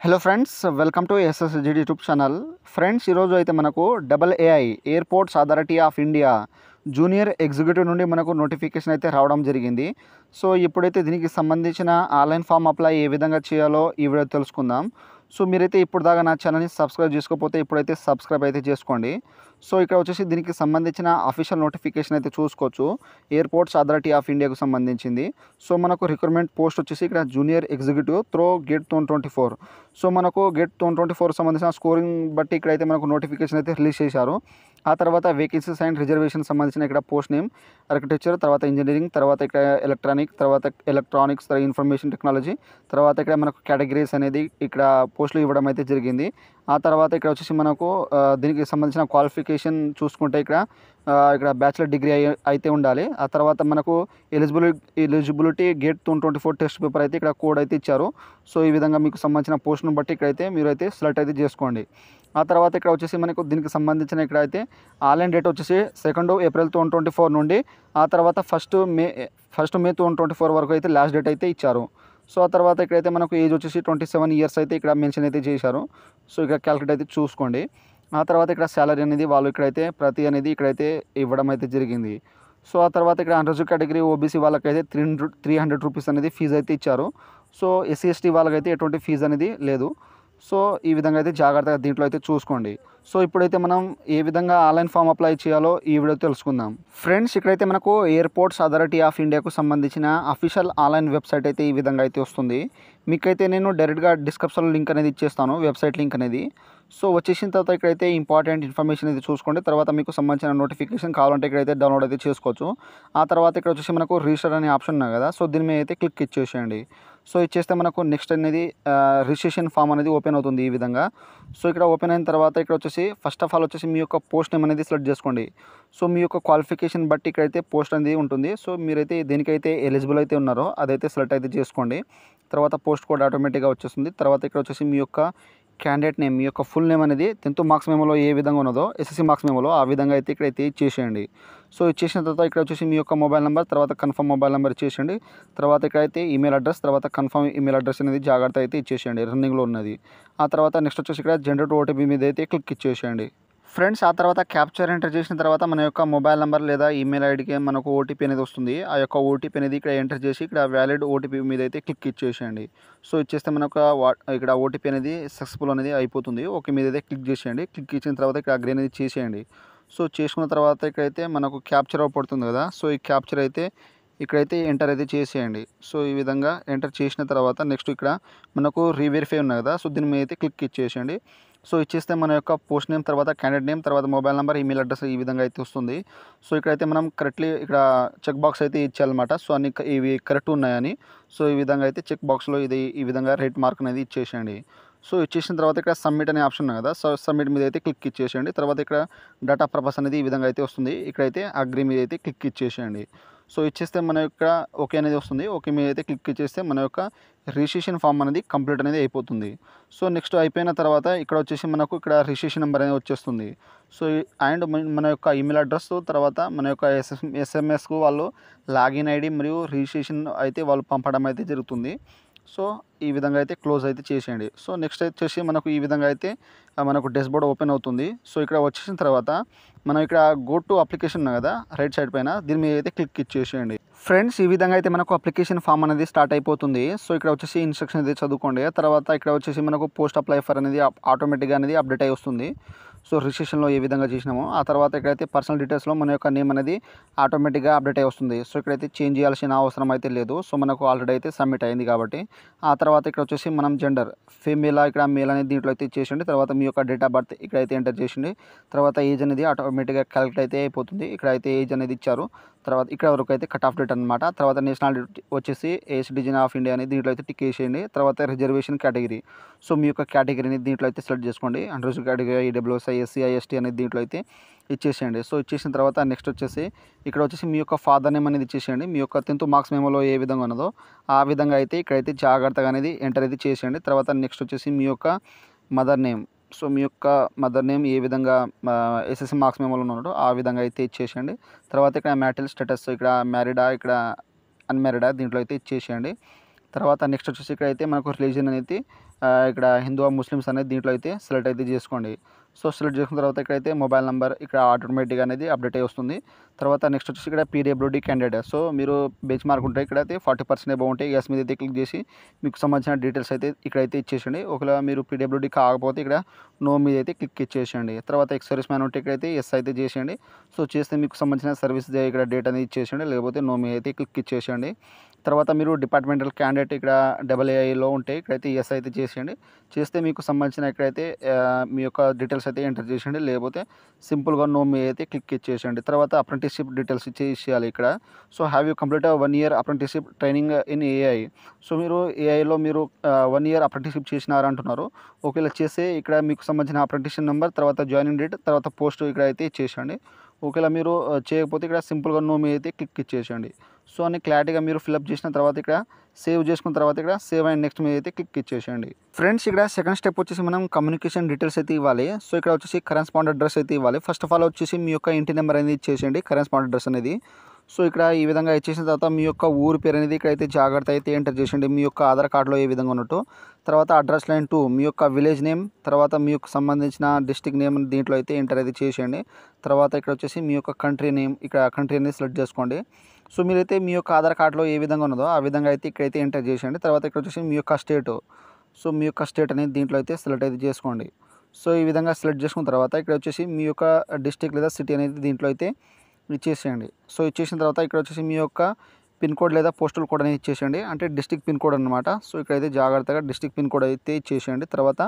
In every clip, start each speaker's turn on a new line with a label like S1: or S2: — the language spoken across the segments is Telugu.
S1: Hello friends, welcome to ఎస్ఎస్జిడి YouTube channel. Friends, ఈరోజు అయితే మనకు AA airports authority of India junior executive నుండి మనకు నోటిఫికేషన్ అయితే రావడం జరిగింది. సో ఇప్పుడైతే దీనికి సంబంధించిన ఆన్లైన్ ఫామ్ అప్లై ఏ విధంగా చేయాలో ఈ వీడియో తెలుసుకుందాం. సో మీరైతే ఇప్పుడు దాకా నా ఛానల్ని సబ్స్క్రైబ్ చేసుకోకపోతే ఇప్పుడైతే సబ్స్క్రైబ్ అయితే చేసుకోండి. సో ఇక్కడ వచ్చేసి దీనికి సంబంధించిన అఫీషియల్ నోటిఫికేషన్ అయితే చూసుకోవచ్చు. ఎయిర్పోర్ట్స్ అథారిటీ ఆఫ్ ఇండియాకు సంబంధించింది. సో మనకు రిక్రూట్మెంట్ పోస్ట్ వచ్చేసి ఇక్కడ junior executive throw gate 2024. So మనకు గేట్ 2024 సంబంధించిన స్కోరింగ్ బట్టి ఇక్కడైతే మనకు నోటిఫికేషన్ అయితే రిలీజ్ చేశారు. ఆ తర్వాత వేకెన్సీస్ అండ్ రిజర్వేషన్ సంబంధించిన ఇక్కడ పోస్ట్ నేమ్ ఆర్కిటెక్చర్, తర్వాత ఇంజనీరింగ్, తర్వాత ఇక్కడ ఎలక్ట్రానిక్స్, ఇన్ఫర్మేషన్ టెక్నాలజీ, తర్వాత ఇక్కడ మనకు కేటగిరీస్ అనేది ఇక్కడ పోస్టులు ఇవ్వడం అయితే జరిగింది. ఆ తర్వాత ఇక్కడ వచ్చేసి మనకు దీనికి సంబంధించిన క్వాలిఫికేషన్ చూసుకుంటే ఇక్కడ బ్యాచిలర్ డిగ్రీ అయితే ఉండాలి. ఆ తర్వాత మనకు ఎలిజిబిలిటీ గేట్ 2024 టెస్ట్ పేపర్ అయితే ఇక్కడ కోడ్ అయితే ఇచ్చారు. సో ఈ విధంగా మీకు సంబంధించిన పోస్ట్ను బట్టి ఇక్కడైతే మీరైతే సెలెక్ట్ అయితే చేసుకోండి. ఆ తర్వాత ఇక్కడ వచ్చేసి మనకు దీనికి సంబంధించిన ఇక్కడైతే ఆన్లైన్ డేట్ వచ్చేసి 2 ఏప్రిల్ 2024 నుండి ఆ తర్వాత 1 మే 2024 వరకు అయితే లాస్ట్ డేట్ అయితే ఇచ్చారు. సో ఆ తర్వాత ఇక్కడైతే మనకు ఏజ్ వచ్చేసి 27 ఇయర్స్ అయితే ఇక్కడ మెన్షన్ అయితే చేశారు. సో ఇక్కడ క్యాలిక్యులేట్ అయితే చూసుకోండి. ఆ తర్వాత ఇక్కడ శాలరీ అనేది వాళ్ళు ఇక్కడైతే ప్రతి అనేది ఇక్కడైతే ఇవ్వడం అయితే జరిగింది. సో ఆ తర్వాత ఇక్కడ అన్రిజర్వ్డ్ కేటగిరీ ఓబీసీ వాళ్ళకైతే 300 రూపీస్ అనేది ఫీజు అయితే ఇచ్చారు. సో ఎస్సీ ఎస్టీ వాళ్ళకైతే ఎటువంటి ఫీజు అనేది లేదు. సో ఈ విధంగా అయితే జాగ్రత్తగా దీంట్లో అయితే చూసుకోండి. సో ఇప్పుడైతే మనం ఏ విధంగా ఆన్లైన్ ఫామ్ అప్లై చేయాలో ఈ వీడియో తెలుసుకుందాం. ఫ్రెండ్స్, ఇక్కడైతే మనకు ఎయిర్పోర్ట్స్ అథారిటీ ఆఫ్ ఇండియాకు సంబంధించిన అఫీషియల్ ఆన్లైన్ వెబ్సైట్ అయితే ఈ విధంగా అయితే వస్తుంది. మీకైతే నేను డైరెక్ట్గా డిస్క్రిప్షన్లో లింక్ అనేది ఇచ్చేస్తాను, వెబ్సైట్ లింక్ అనేది. సో వచ్చేసిన తర్వాత ఇక్కడైతే ఇంపార్టెంట్ ఇన్ఫర్మేషన్ అయితే చూసుకోండి. తర్వాత మీకు సంబంధించిన నోటిఫికేషన్ కావాలంటే ఇక్కడైతే డౌన్లోడ్ అయితే చేసుకోవచ్చు. ఆ తర్వాత ఇక్కడ వచ్చేసి మనకు రిజిస్టర్ అనే ఆప్షన్ ఉన్నాయి కదా, సో దీని మీద అయితే క్లిక్ ఇచ్చేసేయండి. సో ఇచ్చేస్తే మనకు నెక్స్ట్ అనేది రిజిస్ట్రేషన్ ఫామ్ అనేది ఓపెన్ అవుతుంది ఈ విధంగా. సో ఇక్కడ ఓపెన్ అయిన తర్వాత ఇక్కడ వచ్చేసి ఫస్ట్ ఆఫ్ ఆల్ వచ్చేసి మీ యొక్క పోస్ట్ నేమ్ అనేది సెలెక్ట్ చేసుకోండి. సో మీ యొక్క క్వాలిఫికేషన్ బట్టి ఇక్కడైతే పోస్ట్ అనేది ఉంటుంది. సో మీరైతే దేనికైతే ఎలిజిబుల్ అయితే ఉన్నారో అదైతే సెలెక్ట్ అయితే చేసుకోండి. తర్వాత పోస్ట్ కోడ్ ఆటోమేటిక్గా వచ్చేస్తుంది. తర్వాత ఇక్కడ వచ్చేసి మీ యొక్క క్యాండిడేట్ నేమ్, మీ యొక్క ఫుల్ నేమ్ అనేది 10th మార్క్స్ మెమోలో ఏ విధంగా ఉన్నదో ఎస్ఎస్సీ మార్క్స్ మెమోలో ఆ విధంగా అయితే ఇక్కడైతే ఇచ్చేసేయండి. సో ఇచ్చేసిన తర్వాత ఇక్కడ వచ్చేసి మీ యొక్క మొబైల్ నెంబర్, తర్వాత కన్ఫర్మ్ మొబైల్ నెంబర్ ఇచ్చేసేయండి. తర్వాత ఇక్కడైతే ఈమెయిల్ అడ్రస్, తర్వాత కన్ఫర్మ్ ఈమెయిల్ అడ్రస్ అనేది జాగ్రత్త అయితే ఇచ్చేసేయండి, రన్నింగ్లో ఉన్నది. ఆ తర్వాత నెక్స్ట్ వచ్చేసి ఇక్కడ జనరేట్ ఓటీపీ మీద అయితే క్లిక్ ఇచ్చేసేయండి. ఫ్రెండ్స్, ఆ తర్వాత క్యాప్చర్ ఎంటర్ చేసిన తర్వాత మన యొక్క మొబైల్ నెంబర్ లేదా ఈమెయిల్ ఐడికి మనకు ఓటీపీ అనేది వస్తుంది. ఆ యొక్క ఓటీపీ అనేది ఇక్కడ ఎంటర్ చేసి ఇక్కడ వ్యాలిడ్ ఓటీపీ మీద అయితే క్లిక్ ఇచ్చేసేయండి. సో ఇచ్చేస్తే మనకు ఇక్కడ ఓటీపీ అనేది సక్సెస్ఫుల్ అనేది అయిపోతుంది. ఓకే మీద అయితే క్లిక్ చేసేయండి. క్లిక్ ఇచ్చిన తర్వాత ఇక్కడ అగ్రీ అనేది చేసేయండి. సో చేసుకున్న తర్వాత ఇక్కడైతే మనకు క్యాప్చర్ అవుపడుతుంది కదా, సో ఈ క్యాప్చర్ అయితే ఇక్కడైతే ఎంటర్ అయితే చేసేయండి. సో ఈ విధంగా ఎంటర్ చేసిన తర్వాత నెక్స్ట్ ఇక్కడ మనకు రీవెరిఫై ఉన్నాయి కదా, సో దీని మీద అయితే క్లిక్ ఇచ్చేసేయండి. సో ఇచ్చేస్తే మన యొక్క పోస్ట్ నేమ్, తర్వాత క్యాండిడేట్ నేమ్, తర్వాత మొబైల్ నెంబర్, ఈమెయిల్ అడ్రస్ ఈ విధంగా అయితే వస్తుంది. సో ఇక్కడైతే మనం కరెక్ట్లీ ఇక్కడ చెక్ బాక్స్ అయితే ఇచ్చేయాలన్నమాట. సో అన్ని ఇవి కరెక్ట్ ఉన్నాయని. సో ఈ విధంగా అయితే చెక్ బాక్స్లో ఇది ఈ విధంగా రెడ్ మార్క్ అనేది ఇచ్చేసేయండి. సో ఇచ్చేసిన తర్వాత ఇక్కడ సబ్మిట్ అనే ఆప్షన్ ఉంది కదా, సో సబ్మిట్ మీద అయితే క్లిక్ ఇచ్చేసేయండి. తర్వాత ఇక్కడ డేటా పర్పస్ అనేది ఈ విధంగా అయితే వస్తుంది. ఇక్కడైతే అగ్రీ మీద అయితే క్లిక్ ఇచ్చేసేయండి. సో ఇచ్చేస్తే మన యొక్క ఓకే అనేది వస్తుంది. ఓకే మీద అయితే క్లిక్ ఇచ్చేస్తే మన యొక్క రిజిస్ట్రేషన్ ఫామ్ అనేది కంప్లీట్ అనేది అయిపోతుంది. సో నెక్స్ట్ అయిపోయిన తర్వాత ఇక్కడ వచ్చేసి మనకు ఇక్కడ రిజిస్ట్రేషన్ నెంబర్ అనేది వచ్చేస్తుంది. సో అండ్ మన యొక్క ఈమెయిల్ అడ్రస్, తర్వాత మన యొక్క ఎస్ఎంఎస్కు వాళ్ళు లాగిన్ ఐడి మరియు రిజిస్ట్రేషన్ అయితే వాళ్ళు పంపడం అయితే జరుగుతుంది. సో ఈ విధంగా అయితే క్లోజ్ అయితే చేసేయండి. సో నెక్స్ట్ వచ్చేసి మనకు ఈ విధంగా అయితే మనకు డాష్బోర్డ్ ఓపెన్ అవుతుంది. సో ఇక్కడ వచ్చేసిన తర్వాత మనం ఇక్కడ గో టు అప్లికేషన్ ఉంది కదా రైట్ సైడ్ పైన, దీని మీద అయితే క్లిక్ ఇచ్చేసేయండి. ఫ్రెండ్స్, ఈ విధంగా అయితే మనకు అప్లికేషన్ ఫామ్ అనేది స్టార్ట్ అయిపోతుంది. సో ఇక్కడ వచ్చేసి ఇన్స్ట్రక్షన్ అయితే చదువుకోండి. తర్వాత ఇక్కడ వచ్చేసి మనకు పోస్ట్ అప్లై ఫర్ అనేది ఆటోమేటిక్గా అనేది అప్డేట్ అయి వస్తుంది. సో రిజిస్ట్రేషన్లో ఏ విధంగా చేసినామో ఆ తర్వాత ఇక్కడైతే పర్సనల్ డీటెయిల్స్లో మన యొక్క నేమ్ అనేది ఆటోమేటిక్గా అప్డేట్ అయి వస్తుంది. సో ఇక్కడైతే చేంజ్ చేయాల్సిన అవసరం అయితే లేదు. సో మనకు ఆల్రెడీ అయితే సబ్మిట్ అయింది కాబట్టి. ఆ తర్వాత ఇక్కడ వచ్చేసి మనం జెండర్ ఫీమేల్, ఇక్కడ మేల్ అనేది దీంట్లో అయితే ఇచ్చేసిండి. తర్వాత మీ యొక్క డేట్ ఆఫ్ బర్త్ ఇక్కడైతే ఎంటర్ చేసిండి. తర్వాత ఏజ్ అనేది ఆటోమేటిక్గా క్యాలిక్యులేట్ అయితే అయిపోతుంది. ఇక్కడైతే ఏజ్ అనేది ఇచ్చారు. తర్వాత ఇక్కడ వరకు అయితే కట్ ఆఫ్ డేట్ అనమాట. తర్వాత నేషనాలిటీ వచ్చేసి సిటిజన్ ఆఫ్ ఇండియా అనేది దీంట్లో అయితే టిక్ వేసేయండి. తర్వాత రిజర్వేషన్ కేటగిరీ, సో మీ యొక్క కేటగిరీని దీంట్లో అయితే సెలెక్ట్ చేసుకోండి. అన్రిజర్వ్డ్ కేటగిరీ ఈడబ్ల్యూఎస్ఐ, ఎస్సీ, ఎస్టీ అనేది దీంట్లో అయితే ఇచ్చేసేయండి. సో ఇచ్చేసిన తర్వాత నెక్స్ట్ వచ్చేసి ఇక్కడ వచ్చేసి మీ యొక్క ఫాదర్ నేమ్ అనేది ఇచ్చేసేయండి. మీ యొక్క 10th మార్క్స్ మెమోలో ఏ విధంగా ఉన్నదో ఆ విధంగా అయితే ఇక్కడైతే జాగ్రత్తగా అనేది ఎంటర్ అయితే చేసేయండి. తర్వాత నెక్స్ట్ వచ్చేసి మీ యొక్క మదర్ నేమ్, సో మీ యొక్క మదర్ నేమ్ ఏ విధంగా ఎస్ఎస్సీ మార్క్స్ మెమోలో ఉన్నాడో ఆ విధంగా అయితే ఇచ్చేసేయండి. తర్వాత ఇక్కడ మ్యారిటల్ స్టేటస్, ఇక్కడ మ్యారీడా, ఇక్కడ అన్మ్యారీడా దీంట్లో అయితే ఇచ్చేసేయండి. తర్వాత నెక్స్ట్ వచ్చేసి ఇక్కడైతే మనకు రిలీజన్ అనేది ఇక్కడ హిందూ ముస్లిమ్స్ అనేది దీంట్లో అయితే సెలెక్ట్ అయితే చేసుకోండి. సో సెలెక్ట్ చేసుకున్న తర్వాత ఇక్కడైతే మొబైల్ నెంబర్ ఇక్కడ ఆటోమేటిక్గా అనేది అప్డేట్ అయ్యి వస్తుంది. తర్వాత నెక్స్ట్ వచ్చేసి ఇక్కడ పీడబ్ల్యూడీ క్యాండిడేట్. సో మీరు బెంచ్ మార్క్ ఉంటాయి ఇక్కడైతే 40% అబౌవ్ ఉంటాయి. ఎస్ మీద అయితే క్లిక్ చేసి మీకు సంబంధించిన డీటెయిల్స్ అయితే ఇక్కడైతే ఇచ్చేసండి. ఒకవేళ మీరు పీడబ్ల్యూడీ కాకపోతే ఇక్కడ నో మీద అయితే క్లిక్ ఇచ్చేసేయండి. తర్వాత ఎక్స్ సర్వీస్ మ్యాన్ ఉంటే ఇక్కడైతే ఎస్ అయితే చేసేయండి. సో చేస్తే మీకు సంబంధించిన సర్వీస్ ఇక్కడ డేట్ అనేది ఇచ్చేసేయండి, లేకపోతే నో మీద అయితే క్లిక్ ఇచ్చేసేయండి. తర్వాత మీరు డిపార్ట్మెంటల్ క్యాండిడేట్ ఇక్కడ AAIలో ఉంటే ఇక్కడైతే ఎస్ అయితే చేసేయండి. చేస్తే మీకు సంబంధించిన ఇక్కడైతే మీ యొక్క డీటెయిల్స్ అయితే ఎంటర్ చేసేయండి, లేకపోతే సింపుల్గా నో మీద అయితే క్లిక్ ఇచ్చేసేయండి. తర్వాత అప్రెంటిస్షిప్ డీటెయిల్స్ ఇచ్చేయాలి ఇక్కడ. So have you complete 1 year apprenticeship training in AI. So మీరు ఏఐలో మీరు 1 year అప్రెంటిస్షిప్ చేసినారు అంటున్నారు. ఒకవేళ చేస్తే ఇక్కడ మీకు సంబంధించిన అప్రెంటిస్షిప్ నెంబర్, తర్వాత జాయినింగ్ డేట్, తర్వాత పోస్ట్ ఇక్కడ అయితే ఇచ్చేసేయండి. ఒకవేళ మీరు చేయకపోతే ఇక్కడ సింపుల్గా నో మీద అయితే క్లిక్ ఇచ్చేసేయండి. సో అన్ని క్లారిటీగా మీరు ఫిల్అప్ చేసిన తర్వాత ఇక్కడ సేవ్ చేసుకున్న తర్వాత ఇక్కడ సేవ్ అండ్ నెక్స్ట్ మీద అయితే క్లిక్ ఇచ్చేసేయండి. ఫ్రెండ్స్ ఇక్కడ సెకండ్ స్టెప్ వచ్చేసి మనం కమ్యూనికేషన్ డీటెయిల్స్ అయితే ఇవ్వాలి. సో ఇక్కడ వచ్చేసి కరెస్పాండ్ అడ్రస్ అయితే ఇవ్వాలి. ఫస్ట్ ఆఫ్ ఆల్ వచ్చేసి మీ యొక్క ఇంటి నెంబర్ అనేది ఇచ్చేసేయండి, కరెస్పాండ్ అడ్రస్ అనేది. సో ఇక్కడ ఈ విధంగా ఇచ్చేసిన తర్వాత మీ యొక్క ఊరు పేరు అనేది ఇక్కడైతే జాగ్రత్త అయితే ఎంటర్ చేసేయండి, మీ యొక్క ఆధార్ కార్డులో ఏ విధంగా ఉన్నట్టు. తర్వాత అడ్రస్ లైన్ 2 మీ యొక్క విలేజ్ నేమ్, తర్వాత మీ యొక్క సంబంధించిన డిస్ట్రిక్ట్ నేమ్ దీంట్లో అయితే ఎంటర్ అయితే చేసేయండి. తర్వాత ఇక్కడ వచ్చేసి మీ యొక్క కంట్రీ నేమ్, ఇక్కడ కంట్రీ అనేది సెలెక్ట్ చేసుకోండి. సో మీరైతే మీ యొక్క ఆధార్ కార్డులో ఏ విధంగా ఉన్నదో ఆ విధంగా అయితే ఇక్కడైతే ఎంటర్ చేసేయండి. తర్వాత ఇక్కడ వచ్చేసి మీ యొక్క స్టేట్, సో మీ యొక్క స్టేట్ అనేది దీంట్లో అయితే సెలెక్ట్ అయితే చేసుకోండి. సో ఈ విధంగా సెలెక్ట్ చేసుకున్న తర్వాత ఇక్కడ వచ్చేసి మీ యొక్క డిస్ట్రిక్ట్ లేదా సిటీ అనేది దీంట్లో అయితే ఇచ్చేసేయండి. సో ఇచ్చేసిన తర్వాత ఇక్కడ వచ్చేసి మీ యొక్క పిన్ కోడ్ లేదా పోస్టల్ కోడ్ అనేది ఇచ్చేసేయండి, అంటే డిస్ట్రిక్ట్ పిన్ కోడ్ అనమాట. సో ఇక్కడైతే జాగ్రత్తగా డిస్ట్రిక్ట్ పిన్ కోడ్ అయితే ఇచ్చేసేయండి. తర్వాత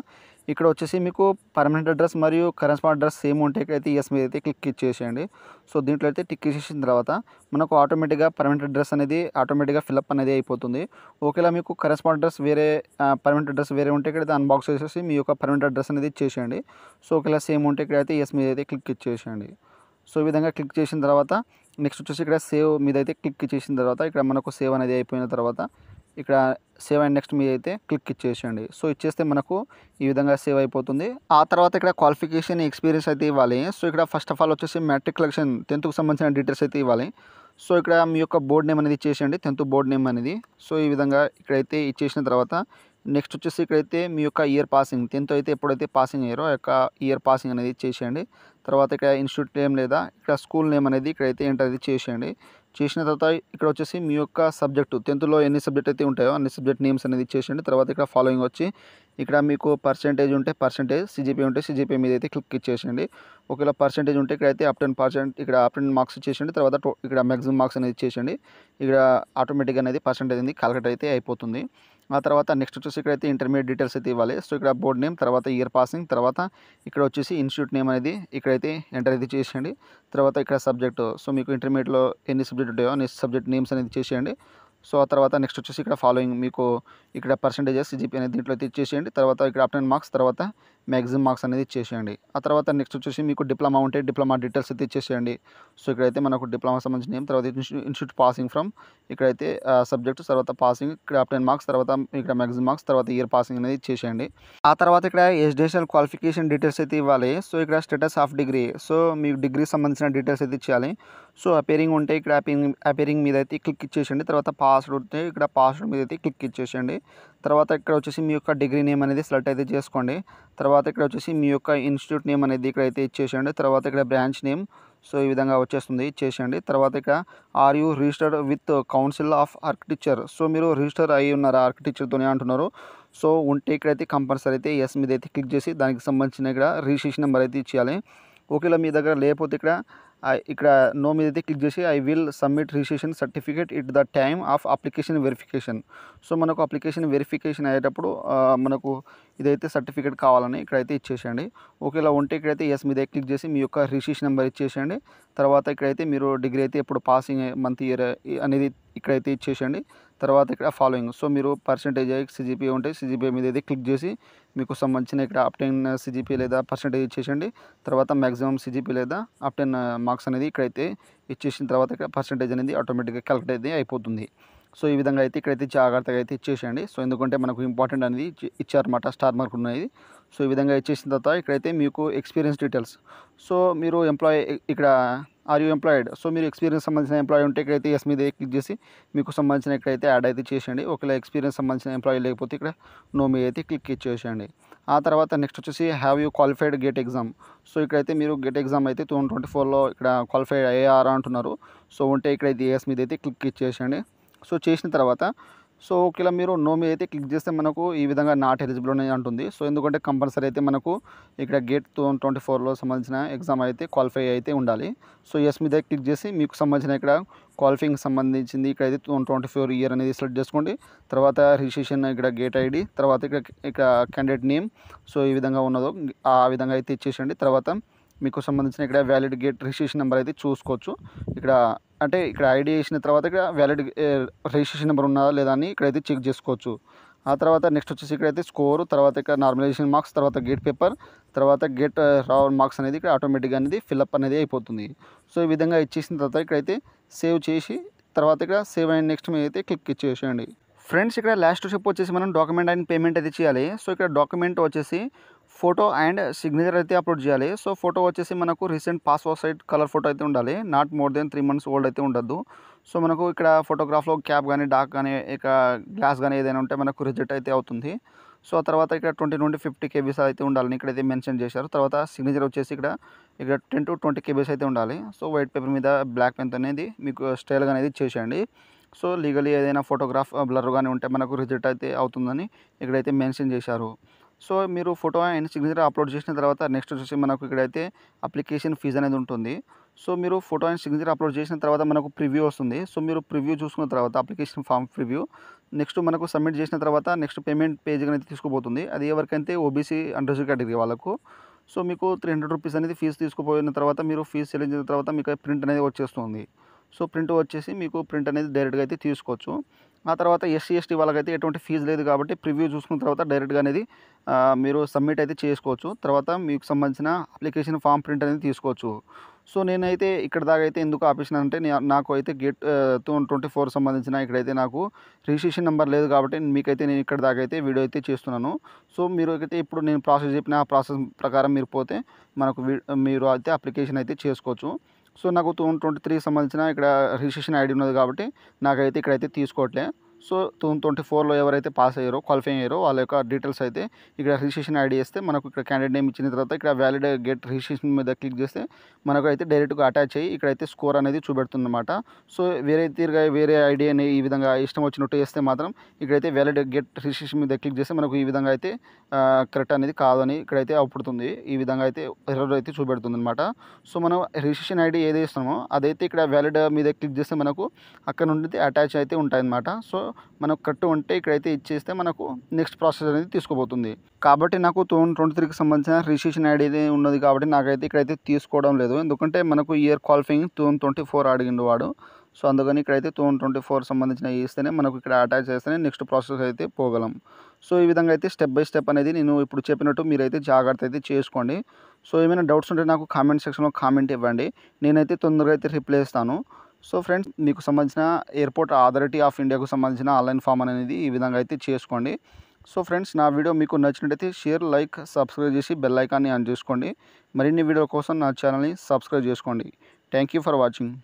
S1: ఇక్కడ వచ్చేసి మీకు పర్మనెంట్ అడ్రస్ మరియు కరెస్పాండ్ అడ్రస్ సేమ్ ఉంటే ఇక్కడైతే ఎస్ మీద అయితే క్లిక్ ఇచ్చేసేయండి. సో దీంట్లో అయితే టిక్ ఇచ్చేసిన తర్వాత మనకు ఆటోమేటిక్గా పర్మనెంట్ అడ్రస్ అనేది ఆటోమేటిక్గా ఫిల్అప్ అనేది అయిపోతుంది. ఒకవేళ మీకు కరెస్పాండ్ అడ్రస్ వేరే పర్మనెంట్ అడ్రస్ వేరే ఉంటే ఇక్కడైతే అన్బాక్స్ చేసేసి మీ యొక్క పర్మనెంట్ అడ్రస్ అనేది ఇచ్చేసేయండి. సో ఒకవేళ సేమ్ ఉంటే ఇక్కడైతే ఎస్ మీద అయితే క్లిక్ ఇచ్చేసేయండి. సో ఈ విధంగా క్లిక్ చేసిన తర్వాత నెక్స్ట్ వచ్చేసి ఇక్కడ సేవ్ మీద అయితే క్లిక్ చేసిన తర్వాత ఇక్కడ మనకు సేవ్ అనేది అయిపోయిన తర్వాత ఇక్కడ సేవ్ అండ్ నెక్స్ట్ మీద అయితే క్లిక్ ఇచ్చేసేయండి. సో ఇచ్చేస్తే మనకు ఈ విధంగా సేవ్ అయిపోతుంది. ఆ తర్వాత ఇక్కడ క్వాలిఫికేషన్ ఎక్స్పీరియన్స్ అయితే ఇవ్వాలి. సో ఇక్కడ ఫస్ట్ ఆఫ్ ఆల్ వచ్చేసి మ్యాట్రికులేషన్ 10th సంబంధించిన డీటెయిల్స్ అయితే ఇవ్వాలి. సో ఇక్కడ మీ యొక్క బోర్డ్ నేమ్ అనేది ఇచ్చేసేయండి, 10th బోర్డ్ నేమ్ అనేది. సో ఈ విధంగా ఇక్కడైతే ఇచ్చేసిన తర్వాత నెక్స్ట్ వచ్చేసి ఇక్కడైతే మీ యొక్క ఇయర్ పాసింగ్, 10th అయితే ఎప్పుడైతే పాసింగ్ అయ్యారో ఆ యొక్క ఇయర్ పాసింగ్ అనేది ఇచ్చేసేయండి. తర్వాత ఇక్కడ ఇన్స్టిట్యూట్ నేమ్ లేదా ఇక్కడ స్కూల్ నేమ్ అనేది ఇక్కడైతే ఎంటర్ అది చేసేయండి. చేసిన తర్వాత ఇక్కడ వచ్చేసి మీ యొక్క సబ్జెక్టు 10thలో ఎన్ని సబ్జెక్ట్ అయితే ఉంటాయో అన్ని సబ్జెక్ట్ నేమ్స్ అనేది ఇచ్చేసేయండి. తర్వాత ఇక్కడ ఫాలోయింగ్ వచ్చి ఇక్కడ మీకు పర్సెంటేజ్ ఉంటే పర్సెంటేజ్, సిజిపిఏ ఉంటే సిజిపిఏ మీద అయితే క్లిక్ ఇచ్చేసేయండి. ఒకవేళ పర్సెంటేజ్ ఉంటే ఇక్కడైతే అప్ 10% ఇక్కడ అప్ 10 మార్క్స్ ఇచ్చేసేయండి. తర్వాత ఇక్కడ మ్యాక్సిమం మార్క్స్ అనేది ఇచ్చేసేయండి. ఇక్కడ ఆటోమేటిక్గా అనేది పర్సెంటేజ్ అనేది క్యాలిక్యులేట్ అయితే అయిపోతుంది. ఆ తర్వాత నెక్స్ట్ వచ్చేసి ఇక్కడైతే ఇంటర్మీడియట్ డీటెయిల్స్ అయితే ఇవ్వాలి. సో ఇక్కడ బోర్డ్ నేమ్, తర్వాత ఇయర్ పాసింగ్, తర్వాత ఇక్కడ వచ్చేసి ఇన్స్టిట్యూట్ నేమ్ అనేది ఇక్కడైతే ఎంటర్ అయితే చేసేయండి. తర్వాత ఇక్కడ సబ్జెక్టు, సో మీకు ఇంటర్మీడియట్లో ఎన్ని సబ్జెక్ట్ ఉంటాయో అన్ని సబ్జెక్ట్ నేమ్స్ అనేది చేసేయండి. సో ఆ తర్వాత నెక్స్ట్ వచ్చేసి ఇక్కడ ఫాలోయింగ్ మీకు ఇక్కడ పర్సెంటేజెస్ సిజిపి అనేది దీంట్లో అయితే ఇచ్చేసేయండి. తర్వాత ఇక్కడ అప్ 10 మార్క్స్, తర్వాత మ్యాక్సిమం మార్క్స్ అనేది ఇచ్చేసేయండి. ఆ తర్వాత నెక్స్ట్ వచ్చేసి మీకు డిప్లొమా ఉంటే డిప్లొమా డీటెయిల్స్ అయితే ఇచ్చేసేయండి. సో ఇక్కడైతే మనకు డిప్లొమా సంబంధించిన నేమ్, తర్వాత ఇన్స్టిట్యూట్ పాసింగ్ ఫ్రమ్, ఇక్కడైతే సబ్జెక్ట్, తర్వాత పాసింగ్, ఇక్కడ అప్ 10 మార్క్స్, తర్వాత ఇక్కడ మ్యాక్సిమం మార్క్స్, తర్వాత ఇయర్ పాసింగ్ అనేది ఇచ్చేసేయండి. ఆ తర్వాత ఇక్కడ ఎడ్యుకేషనల్ క్వాలిఫికేషన్ డీటెయిల్స్ అయితే ఇవ్వాలి. సో ఇక్కడ స్టేటస్ ఆఫ్ డిగ్రీ, సో మీకు డిగ్రీ సంబంధించిన డీటెయిల్స్ అయితే ఇచ్చేయాలి. సో అపేరింగ్ ఉంటే ఇక్కడ అపేరింగ్ మీద అయితే క్లిక్ ఇచ్చేసేయండి. తర్వాత పాస్వర్డ్ ఉంటే ఇక్కడ పాస్వర్డ్ మీద అయితే క్లిక్ ఇచ్చేసేయండి. తర్వాత ఇక్కడ వచ్చేసి మీ యొక్క డిగ్రీ నేమ్ అనేది సెలెక్ట్ అయితే చేసుకోండి. తర్వాత ఇక్కడ వచ్చేసి మీ యొక్క ఇన్స్టిట్యూట్ నేమ్ అనేది ఇక్కడైతే ఇచ్చేసేయండి. తర్వాత ఇక్కడ బ్రాంచ్ నేమ్, సో ఈ విధంగా వచ్చేస్తుంది ఇచ్చేసేయండి. తర్వాత ఇక్కడ are you registered with council of architecture, so మీరు రిజిస్టర్ అయ్యి ఉన్నారా ఆర్కిటెక్చర్తోనే అంటున్నారు. సో ఉంటే ఇక్కడైతే కంపల్సరీ అయితే ఎస్ మీద అయితే క్లిక్ చేసి దానికి సంబంధించిన ఇక్కడ రిజిస్ట్రేషన్ నెంబర్ అయితే ఇచ్చేయాలి. ఒకవేళ మీ దగ్గర లేకపోతే ఇక్కడ నో మీద అయితే క్లిక్ చేసి I will submit registration certificate it the time of application verification. So మనకు అప్లికేషన్ వెరిఫికేషన్ అయ్యేటప్పుడు మనకు ఇదైతే సర్టిఫికేట్ కావాలని ఇక్కడైతే ఇచ్చేసేయండి. ఒకవేళ ఉంటే ఇక్కడైతే ఎస్ మీద క్లిక్ చేసి మీ యొక్క రిజిస్ట్రేషన్ నెంబర్ ఇచ్చేసేయండి. తర్వాత ఇక్కడైతే మీరు డిగ్రీ అయితే ఎప్పుడు పాసింగ్ మంత్ ఇయర్ అనేది ఇక్కడైతే ఇచ్చేసేయండి. తర్వాత ఇక్కడ ఫాలోయింగ్, సో మీరు పర్సెంటేజ్ సిజిపిఏ ఉంటే సిజిపిఏ మీద అయితే క్లిక్ చేసి మీకు సంబంధించిన ఇక్కడ అప్ 10 సిజిపిఏ లేదా పర్సెంటేజ్ ఇచ్చేసేయండి. తర్వాత మ్యాక్సిమం సిజిపిఏ లేదా అప్ 10 మార్క్స్ అనేది ఇక్కడైతే ఇచ్చేసిన తర్వాత ఇక్కడ పర్సెంటేజ్ అనేది ఆటోమేటిక్గా క్యాలిక్యులేట్ అయితే అయిపోతుంది. సో ఈ విధంగా అయితే ఇక్కడైతే జాగ్రత్తగా అయితే ఇచ్చేసేయండి. సో ఎందుకంటే మనకు ఇంపార్టెంట్ అనేది ఇచ్చారన్నమాట, స్టార్ మార్క్ ఉన్నది. సో ఈ విధంగా ఇచ్చేసిన తర్వాత ఇక్కడైతే మీకు ఎక్స్పీరియన్స్ డీటెయిల్స్. సో మీరు ఎంప్లాయీ ఇక్కడ ఆర్ యూ ఎంప్లాయిడ్. సో మీరు ఎక్స్పీరియన్స్ సంబంధించిన ఎంప్లాయీ ఉంటే ఇక్కడైతే ఎస్ మీద క్లిక్ చేసి మీకు సంబంధించిన ఇక్కడైతే యాడ్ అయితే చేసేయండి. ఒకవేళ ఎక్స్పీరియన్స్ సంబంధించిన ఎంప్లాయీ లేకపోతే ఇక్కడ నో మీద అయితే క్లిక్ ఇచ్చేసేయండి. ఆ తర్వాత నెక్స్ట్ వచ్చేసి have you qualified get exam. So ఇక్కడైతే మీరు గెట్ ఎగ్జామ్ అయితే 2024లో ఇక్కడ క్వాలిఫై అయ్యారా అంటున్నారు. సో ఉంటే ఇక్కడైతే ఎస్ మీద అయితే క్లిక్ ఇచ్చేసేయండి. సో చేసిన తర్వాత సో ఒకవేళ మీరు నో మీద అయితే క్లిక్ చేస్తే మనకు ఈ విధంగా నాట్ ఎలిజిబుల్ అని అంటుంది. సో ఎందుకంటే కంపల్సరీ అయితే మనకు ఇక్కడ గేట్ 2024లో సంబంధించిన ఎగ్జామ్ అయితే క్వాలిఫై అయితే ఉండాలి. సో ఎస్ మీద క్లిక్ చేసి మీకు సంబంధించిన ఇక్కడ క్వాలిఫైయింగ్ సంబంధించింది ఇక్కడైతే 2024 ఇయర్ అనేది సెలెక్ట్ చేసుకోండి. తర్వాత రిజిస్ట్రేషన్ ఇక్కడ గేట్ ఐడి, తర్వాత ఇక్కడ క్యాండిడేట్ నేమ్. సో ఈ విధంగా ఉన్నదో ఆ విధంగా అయితే ఇచ్చేసేయండి. తర్వాత మీకు సంబంధించిన ఇక్కడ వ్యాలిడ్ గేట్ రిజిస్ట్రేషన్ నెంబర్ అయితే చూసుకోవచ్చు. ఇక్కడ అంటే ఇక్కడ ఐడి వేసిన తర్వాత ఇక్కడ వ్యాలిడ్ రిజిస్ట్రేషన్ నెంబర్ ఉన్నదా లేదా అని ఇక్కడైతే చెక్ చేసుకోవచ్చు. ఆ తర్వాత నెక్స్ట్ వచ్చేసి ఇక్కడైతే స్కోర్, తర్వాత ఇక్కడ నార్మలైజేషన్ మార్క్స్, తర్వాత గేట్ పేపర్, తర్వాత గేట్ రా మార్క్స్ అనేది ఇక్కడ ఆటోమేటిక్గా అనేది ఫిల్అప్ అనేది అయిపోతుంది. సో ఈ విధంగా ఇచ్చేసిన తర్వాత ఇక్కడైతే సేవ్ చేసి తర్వాత ఇక్కడ సేవ్ అండ్ నెక్స్ట్ మీద అయితే క్లిక్ ఇచ్చేసేయండి. ఫ్రెండ్స్ ఇక్కడ లాస్ట్ స్టెప్ వచ్చేసి మనం డాక్యుమెంట్ అండ్ పేమెంట్ అయితే చేయాలి. సో ఇక్కడ డాక్యుమెంట్ వచ్చేసి ఫోటో అండ్ సిగ్నేచర్ అయితే అప్లోడ్ చేయాలి. సో ఫోటో వచ్చేసి మనకు recent passport size colour photo అయితే ఉండాలి. Not more than 3 months old అయితే ఉండద్దు. సో మనకు ఇక్కడ ఫోటోగ్రాఫ్లో క్యాప్ కానీ డాక్ కానీ ఇక గ్లాస్ కానీ ఏదైనా ఉంటే మనకు రిజెక్ట్ అయితే అవుతుంది. సో ఆ తర్వాత ఇక్కడ 20 నుండి 50 kbs అయితే ఉండాలని ఇక్కడైతే మెన్షన్ చేశారు. తర్వాత సిగ్నేచర్ వచ్చేసి ఇక్కడ 10 to 20 kbs అయితే ఉండాలి. సో వైట్ పేపర్ మీద బ్లాక్ పెన్ అనేది మీకు స్టైల్గా అనేది చేసేయండి. సో లీగలీ ఏదైనా ఫోటోగ్రాఫ్ బ్లర్గానే ఉంటే మనకు రిజెక్ట్ అయితే అవుతుందని ఇక్కడైతే మెన్షన్ చేశారు. సో మీరు ఫోటో అండ్ సిగ్నేచర్ అప్లోడ్ చేసిన తర్వాత నెక్స్ట్ వచ్చేసి మనకు ఇక్కడైతే అప్లికేషన్ ఫీజు అనేది ఉంటుంది. సో మీరు ఫోటో అండ్ సిగ్నేచర్ అప్లోడ్ చేసిన తర్వాత మనకు ప్రివ్యూ వస్తుంది. సో మీరు ప్రివ్యూ చూసుకున్న తర్వాత అప్లికేషన్ ఫామ్ ప్రివ్యూ నెక్స్ట్ మనకు సబ్మిట్ చేసిన తర్వాత నెక్స్ట్ పేమెంట్ పేజ్ అనేది తీసుకుపోతుంది. అది ఎవరికైతే ఓబీసీ అండర్రిజర్వ్డ్ కేటగిరీ వాళ్ళకు. సో మీకు 300 రూపీస్ అనేది ఫీజు తీసుకుపోయిన తర్వాత మీరు ఫీజు చెల్లించిన తర్వాత మీకు ప్రింట్ అనేది వచ్చేస్తుంది. సో ప్రింట్ వచ్చేసి మీకు ప్రింట్ అనేది డైరెక్ట్గా అయితే తీసుకోవచ్చు. ఆ తర్వాత ఎస్సీ ఎస్టీ వాళ్ళకైతే ఎటువంటి ఫీజు లేదు కాబట్టి ప్రివ్యూ చూసుకున్న తర్వాత డైరెక్ట్గా అనేది మీరు సబ్మిట్ అయితే చేసుకోవచ్చు. తర్వాత మీకు సంబంధించిన అప్లికేషన్ ఫామ్ ప్రింట్ అనేది తీసుకోవచ్చు. సో నేనైతే ఇక్కడ దాకా అయితే ఎందుకు ఆపేసినానంటే నాకు అయితే గేట్ 2024 సంబంధించిన ఇక్కడైతే నాకు రిజిస్ట్రేషన్ నెంబర్ లేదు కాబట్టి మీకైతే నేను ఇక్కడ దాకా అయితే వీడియో అయితే చేస్తున్నాను. సో మీరు అయితే ఇప్పుడు నేను ప్రాసెస్ చెప్పిన ఆ ప్రాసెస్ ప్రకారం మీరు పోతే మనకు మీరు అయితే అప్లికేషన్ అయితే చేసుకోవచ్చు. సో నాకు 2023 సంబంధించిన ఇక్కడ రిజిస్ట్రేషన్ ఐడి ఉన్నది కాబట్టి నాకైతే ఇక్కడైతే తీసుకోవట్లే. సో 2024లో ఎవరైతే పాస్ అయ్యారో క్వాలిఫై అయ్యారో వాళ్ళ యొక్క డీటెయిల్స్ అయితే ఇక్కడ రిజిస్ట్రేషన్ ఐడి వేస్తే మనకు ఇక్కడ క్యాండిడేట్ నేమ్ ఇచ్చిన తర్వాత ఇక్కడ వ్యాలిడ్ గెట్ రిజిస్ట్రేషన్ మీద క్లిక్ చేస్తే మనకు అయితే డైరెక్ట్గా అటాచ్ అయ్యి ఇక్కడైతే స్కోర్ అనేది చూపెడుతుంది అనమాట. సో వేరే ఐడి అని ఈ విధంగా ఇష్టం వచ్చినట్టు వేస్తే మాత్రం ఇక్కడైతే వ్యాలిడ్ గెట్ రిజిస్ట్రేషన్ మీద క్లిక్ చేస్తే మనకు ఈ విధంగా అయితే కరెక్ట్ అనేది కాదని ఇక్కడైతే అవుపడుతుంది. ఈ విధంగా అయితే ఎర్రర్ అయితే చూపెడుతుంది అనమాట. సో మనం రిజిస్ట్రేషన్ ఐడి ఏది ఇస్తామో అదైతే ఇక్కడ వ్యాలిడ్ మీద క్లిక్ చేస్తే మనకు అక్కడ నుండి అటాచ్ అయితే ఉంటాయన్నమాట. సో మనకు కరెక్ట్ ఉంటే ఇక్కడైతే ఇచ్చేస్తే మనకు నెక్స్ట్ ప్రాసెస్ అనేది తీసుకుపోతుంది. కాబట్టి నాకు 2023కి సంబంధించిన రిజిస్ట్రేషన్ ఐడి ఉన్నది కాబట్టి నాకైతే ఇక్కడైతే తీసుకోవడం లేదు. ఎందుకంటే మనకు ఇయర్ క్వాలిఫైయింగ్ 2024 అడిగిండు వాడు. సో అందుకని ఇక్కడైతే 2024 సంబంధించిన ఇస్తేనే మనకు ఇక్కడ అటాచ్ చేస్తేనే నెక్స్ట్ ప్రాసెస్ అయితే పోగలం. సో ఈ విధంగా అయితే స్టెప్ బై స్టెప్ అనేది నేను ఇప్పుడు చెప్పినట్టు మీరైతే జాగ్రత్త అయితే చేసుకోండి. సో ఏమైనా డౌట్స్ ఉంటే నాకు కామెంట్ సెక్షన్లో కామెంట్ ఇవ్వండి. నేనైతే తొందరగా అయితే రిప్లై ఇస్తాను. సో ఫ్రెండ్స్ మీకు సంబంధించిన ఎయిర్పోర్ట్ అథారిటీ ఆఫ్ ఇండియాకు సంబంధించిన ఆన్లైన్ ఫామ్ అనేది ఈ విధంగా అయితే చేసుకోండి. సో ఫ్రెండ్స్ నా వీడియో మీకు నచ్చినట్టయితే షేర్, లైక్, సబ్స్క్రైబ్ చేసి బెల్ ఐకాన్ని ఆన్ చేసుకోండి. మరిన్ని వీడియోల కోసం నా ఛానల్ని సబ్స్క్రైబ్ చేసుకోండి. Thank you for watching.